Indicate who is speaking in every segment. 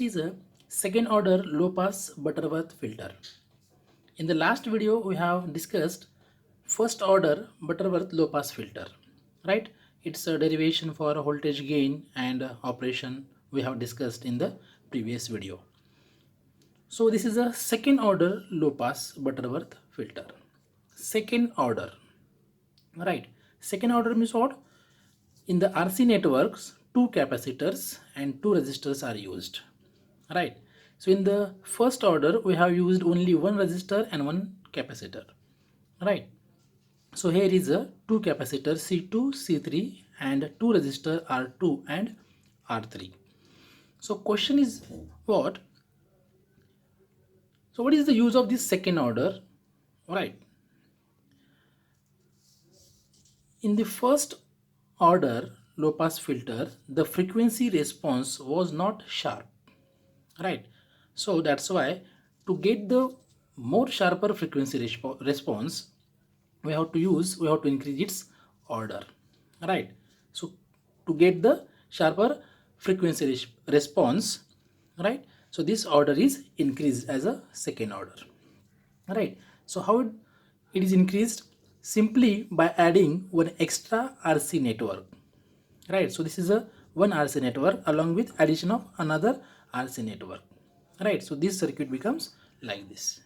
Speaker 1: is a second order low pass Butterworth filter. In the last video we have discussed first order Butterworth low pass filter, right? It's a derivation for voltage gain and operation we have discussed in the previous video. So this is a second order low pass Butterworth filter. Second order, right? Second order means what? In the RC networks, two capacitors and two resistors are used, right? So in the first order, we have used only one resistor and one capacitor, right? So here is a two capacitor C2, C3 and two resistor R2 and R3. So question is what? So what is the use of this second order, right? In the first order low pass filter, the frequency response was not sharp, right? So that's why to get the more sharper frequency response, we have to increase its order, right? So to get the sharper frequency response, right? So this order is increased as a second order, right? So how it is increased? Simply by adding one extra RC network, right? So this is a one RC network along with addition of another RC network, right? So this circuit becomes like this.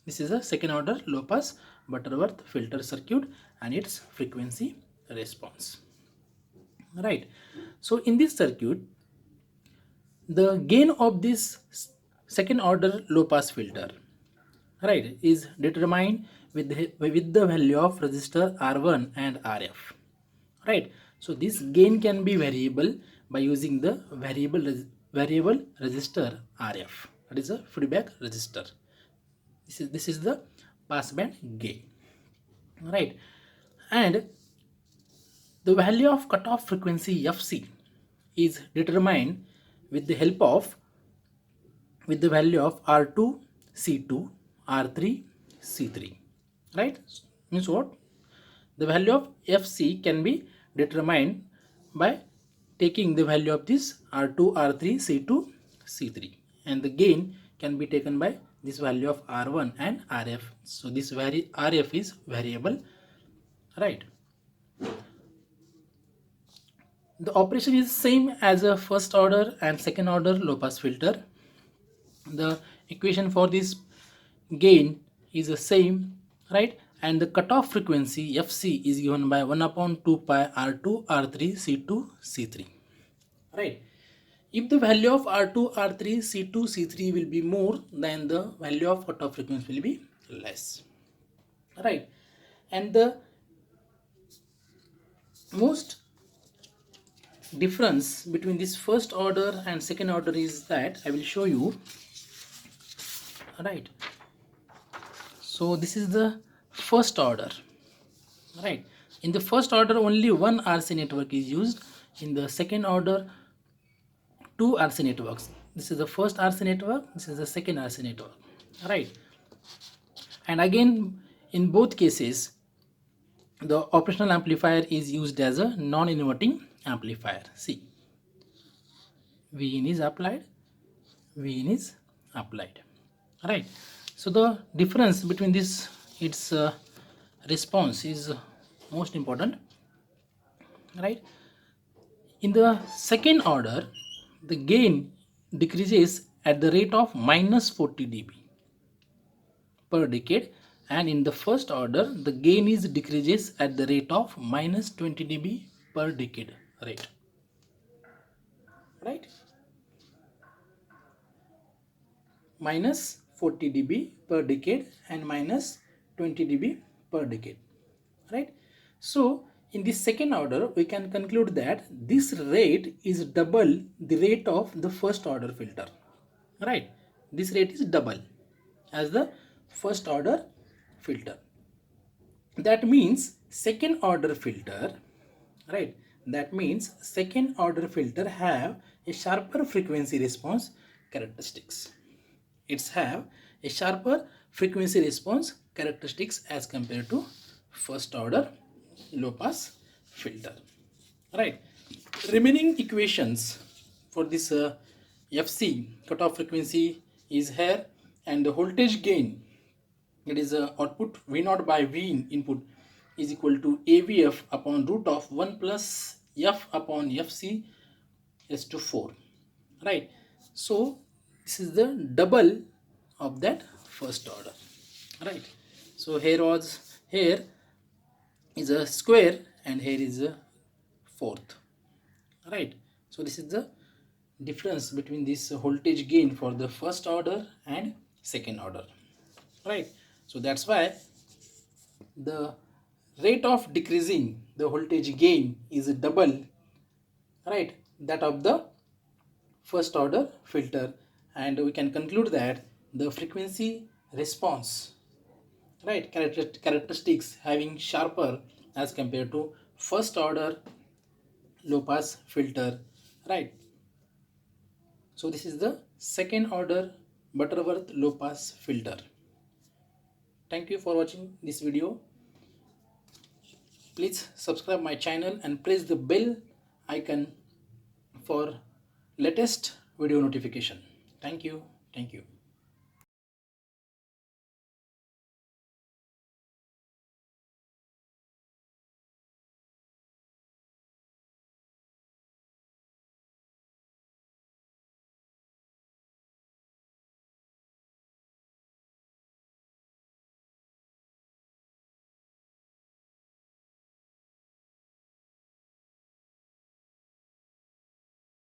Speaker 1: This is a second order low pass Butterworth filter circuit and its frequency response, right? So in this circuit, the gain of this second order low pass filter, right, is determined with the value of resistor R1 and RF, right? So this gain can be variable by using the variable resistor RF, that is a feedback resistor. This is the passband gain, right? And the value of cutoff frequency FC is determined with the help of with the value of R2 C2 R3 C3, right? Means what? The value of FC can be determined by taking the value of this R2 R3 C2 C3, and the gain can be taken by this value of R1 and RF. So this RF is variable, right? The operation is same as a first order and second order low pass filter. The equation for this gain is the same, right? And the cutoff frequency FC is given by 1 upon 2 pi R2 R3 C2 C3, right? If the value of R2 R3 C2 C3 will be more, then the value of cutoff frequency will be less, right? And the most difference between this first order and second order is that I will show you, right? So this is the first order, right? In the first order only one RC network is used. In the second order two RC networks. This is the first RC network, this is the second RC network, right? And again in both cases the operational amplifier is used as a non-inverting amplifier. See, Vin is applied, Vin is applied, right? So the difference between this, its response is most important, right? In the second order, the gain decreases at the rate of minus 40 dB per decade, and in the first order, the gain is decreases at the rate of minus 20 dB per decade rate, right? Minus 40 dB per decade and minus 20 dB per decade, right? So in the second order, we can conclude that this rate is double the rate of the first order filter, right? This rate is double as the first order filter. That means second order filter, right? That means second order filter have a sharper frequency response characteristics. It's have a sharper frequency response characteristics as compared to first order low pass filter, right? Remaining equations for this FC cutoff frequency is here, and the voltage gain, it is output V naught by V in input, is equal to AVF upon root of 1 plus F upon FC is to 4, right? So this is the double of that first order, right? So here is a square and here is a fourth, right? So this is the difference between this voltage gain for the first order and second order, right? So that's why the rate of decreasing the voltage gain is double, right, that of the first order filter, and we can conclude that the frequency response, right, characteristics having sharper as compared to first order low pass filter, right? So this is the second order Butterworth low pass filter. Thank you for watching this video. Please subscribe my channel and press the bell icon for latest video notification. Thank you. Thank you.